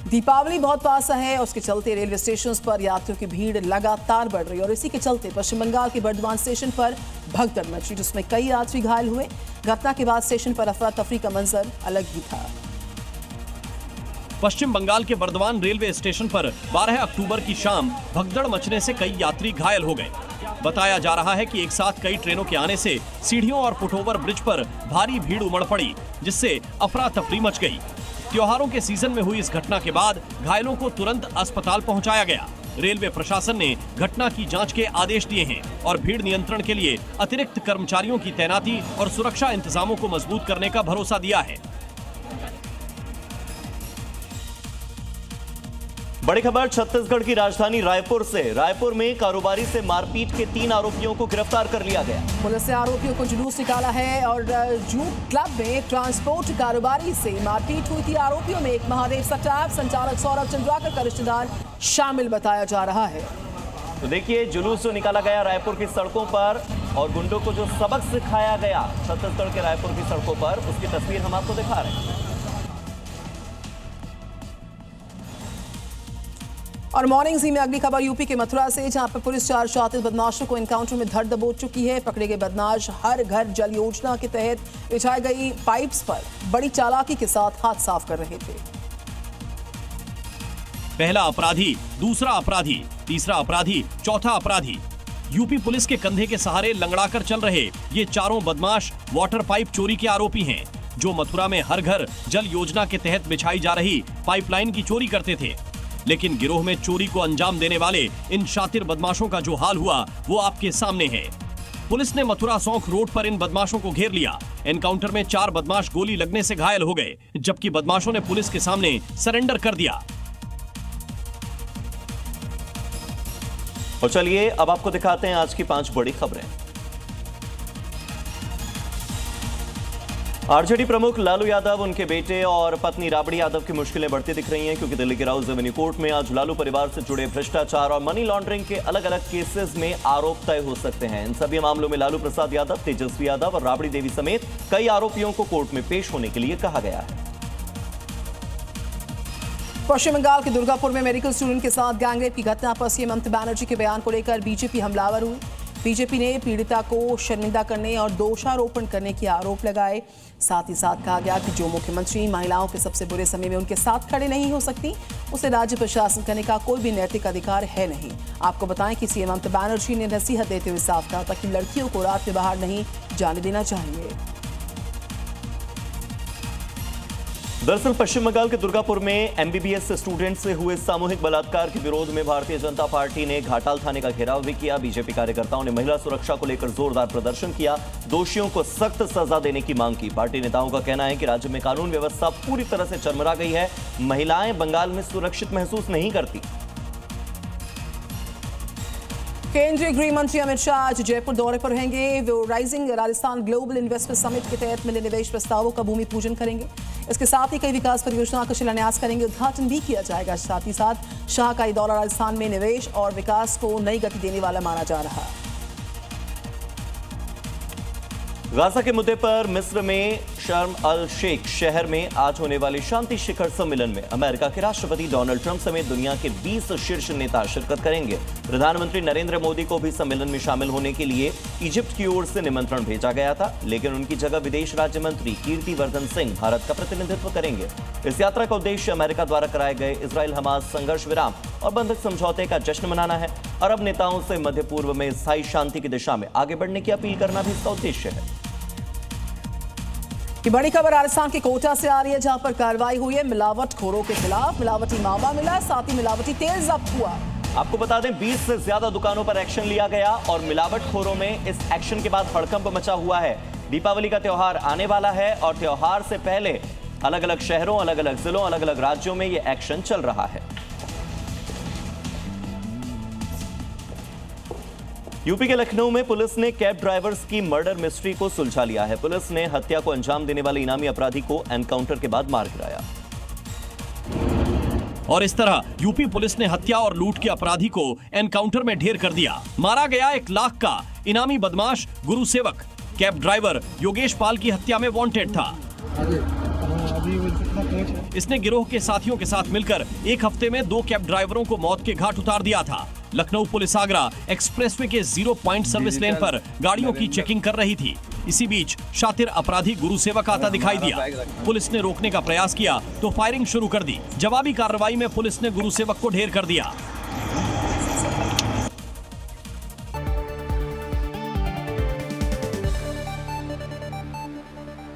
दीपावली बहुत पास है, उसके चलते रेलवे स्टेशन पर यात्रियों की भीड़ लगातार बढ़ रही है और इसी के चलते पश्चिम बंगाल के बर्धमान स्टेशन पर भगदड़ मची, जिसमें कई यात्री घायल हुए। घटना के बाद स्टेशन पर अफरा तफरी का मंजर अलग ही था। पश्चिम बंगाल के बर्धमान रेलवे स्टेशन पर 12 अक्टूबर की शाम भगदड़ मचने से कई यात्री घायल हो गए। बताया जा रहा है कि एक साथ कई ट्रेनों के आने से सीढ़ियों और फुटओवर ब्रिज पर भारी भीड़ उमड़ पड़ी, जिससे अफरा तफरी मच गई। त्योहारों के सीजन में हुई इस घटना के बाद घायलों को तुरंत अस्पताल पहुंचाया गया। रेलवे प्रशासन ने घटना की जांच के आदेश दिए हैं और भीड़ नियंत्रण के लिए अतिरिक्त कर्मचारियों की तैनाती और सुरक्षा इंतजामों को मजबूत करने का भरोसा दिया है। बड़ी खबर छत्तीसगढ़ की राजधानी रायपुर से। रायपुर में कारोबारी से मारपीट के 3 आरोपियों को गिरफ्तार कर लिया गया। पुलिस ने आरोपियों को जुलूस निकाला है और जूट क्लब में ट्रांसपोर्ट कारोबारी से मारपीट हुई थी। आरोपियों में एक महादेव सटाव, संचालक सौरभ चंद्राकर का रिश्तेदार शामिल बताया जा रहा है। तो देखिए, जुलूस जो निकाला गया रायपुर की सड़कों पर और गुंडों को जो सबक सिखाया गया छत्तीसगढ़ के रायपुर की सड़कों पर, उसकी तस्वीर हम आपको दिखा रहे हैं। और मॉर्निंग जी में अगली खबर यूपी के मथुरा से, जहां पर पुलिस 4 शातिर बदमाशों को एनकाउंटर में धर दबोच चुकी है। पकड़े गए बदमाश हर घर जल योजना के तहत बिछाई गई पाइप्स पर बड़ी चालाकी के साथ हाथ साफ कर रहे थे। पहला अपराधी, दूसरा अपराधी, तीसरा अपराधी, चौथा अपराधी। यूपी पुलिस के कंधे के सहारे लंगड़ाकर चल रहे ये चारों बदमाश वाटर पाइप चोरी के आरोपी हैं, जो मथुरा में हर घर जल योजना के तहत बिछाई जा रही पाइपलाइन की चोरी करते थे। लेकिन गिरोह में चोरी को अंजाम देने वाले इन शातिर बदमाशों का जो हाल हुआ वो आपके सामने है। पुलिस ने मथुरा सौंख रोड पर इन बदमाशों को घेर लिया। एनकाउंटर में 4 बदमाश गोली लगने से घायल हो गए, जबकि बदमाशों ने पुलिस के सामने सरेंडर कर दिया। और चलिए अब आपको दिखाते हैं आज की 5 बड़ी खबरें। आरजेडी प्रमुख लालू यादव, उनके बेटे और पत्नी राबड़ी यादव की मुश्किलें बढ़ती दिख रही हैं, क्योंकि दिल्ली की राउज एवेन्यू कोर्ट में आज लालू परिवार से जुड़े भ्रष्टाचार और मनी लॉन्ड्रिंग के अलग अलग केसेस में आरोप तय हो सकते हैं। इन सभी मामलों में लालू प्रसाद यादव, तेजस्वी यादव और राबड़ी देवी समेत कई आरोपियों को कोर्ट में पेश होने के लिए कहा गया है। पश्चिम बंगाल के दुर्गापुर में मेडिकल स्टूडेंट के साथ गैंगरेप की घटना पर सीएम ममता बनर्जी के बयान को लेकर बीजेपी हमलावर हुई। बीजेपी ने पीड़िता को शर्मिंदा करने और दोषारोपण करने के आरोप लगाए। साथ ही साथ कहा गया कि जो मुख्यमंत्री महिलाओं के सबसे बुरे समय में उनके साथ खड़े नहीं हो सकती, उसे राज्य प्रशासन करने का कोई भी नैतिक अधिकार है नहीं। आपको बताएं कि सीएम ममता बनर्जी ने नसीहत देते हुए साफ कहा था कि लड़कियों को रात में बाहर नहीं जाने देना चाहिए। दरअसल पश्चिम बंगाल के दुर्गापुर में एमबीबीएस स्टूडेंट से हुए सामूहिक बलात्कार के विरोध में भारतीय जनता पार्टी ने घाटाल थाने का घेराव भी किया। बीजेपी कार्यकर्ताओं ने महिला सुरक्षा को लेकर जोरदार प्रदर्शन किया, दोषियों को सख्त सजा देने की मांग की। पार्टी नेताओं का कहना है कि राज्य में कानून व्यवस्था पूरी तरह से चरमरा गई है, महिलाएं बंगाल में सुरक्षित महसूस नहीं करती। केंद्रीय गृह मंत्री अमित शाह आज जयपुर दौरे पर रहेंगे। वो rising Rajasthan global investment summit के तहत मिले निवेश प्रस्तावों का भूमि पूजन करेंगे। इसके साथ ही कई विकास परियोजनाओं का शिलान्यास करेंगे, उद्घाटन भी किया जाएगा। साथ ही साथ शाह का ये दौरा राजस्थान में निवेश और विकास को नई गति देने वाला माना जा रहा है। गाजा के मुद्दे पर मिस्र में शर्म अल शेख शहर में आज होने वाले शांति शिखर सम्मेलन में अमेरिका के राष्ट्रपति डोनाल्ड ट्रंप समेत दुनिया के 20 शीर्ष नेता शिरकत करेंगे। प्रधानमंत्री नरेंद्र मोदी को भी सम्मेलन में शामिल होने के लिए इजिप्ट की ओर से निमंत्रण भेजा गया था, लेकिन उनकी जगह विदेश राज्य मंत्री कीर्तिवर्धन सिंह भारत का प्रतिनिधित्व करेंगे। इस यात्रा का उद्देश्य अमेरिका द्वारा कराए गए इजराइल हमास संघर्ष विराम और बंधक समझौते का जश्न मनाना है। अरब नेताओं से मध्य पूर्व में स्थायी शांति की दिशा में आगे बढ़ने की अपील करना भी इसका उद्देश्य है। की बड़ी खबर राजस्थान के कोटा से आ रही है, जहां पर कार्रवाई हुई है मिलावटखोरों के खिलाफ। मिलावटी मावा मिला, साथ ही मिलावटी तेल जब्त हुआ। आपको बता दें 20 से ज्यादा दुकानों पर एक्शन लिया गया और मिलावटखोरों में इस एक्शन के बाद हड़कंप मचा हुआ है। दीपावली का त्योहार आने वाला है और त्योहार से पहले अलग अलग शहरों, अलग अलग जिलों, अलग अलग राज्यों में यह एक्शन चल रहा है। यूपी के लखनऊ में पुलिस ने कैब ड्राइवर्स की मर्डर मिस्ट्री को सुलझा लिया है। पुलिस ने हत्या को अंजाम देने वाले इनामी अपराधी को एनकाउंटर के बाद मार गिराया। और इस तरह यूपी पुलिस ने हत्या और लूट के अपराधी को एनकाउंटर में ढेर कर दिया। मारा गया 1 लाख का इनामी बदमाश गुरु सेवक। कैब ड्राइवर योगेश पाल की हत्या में वांटेड था। इसने गिरोह के साथियों के साथ मिलकर एक हफ्ते में 2 कैब ड्राइवरों को मौत के घाट उतार दिया था। लखनऊ पुलिस आगरा एक्सप्रेसवे के 0 पॉइंट सर्विस लेन पर गाड़ियों की चेकिंग कर रही थी। इसी बीच शातिर अपराधी गुरुसेवक आता दिखाई दिया। पुलिस ने रोकने का प्रयास किया तो फायरिंग शुरू कर दी। जवाबी कार्रवाई में पुलिस ने गुरुसेवक को ढेर कर दिया।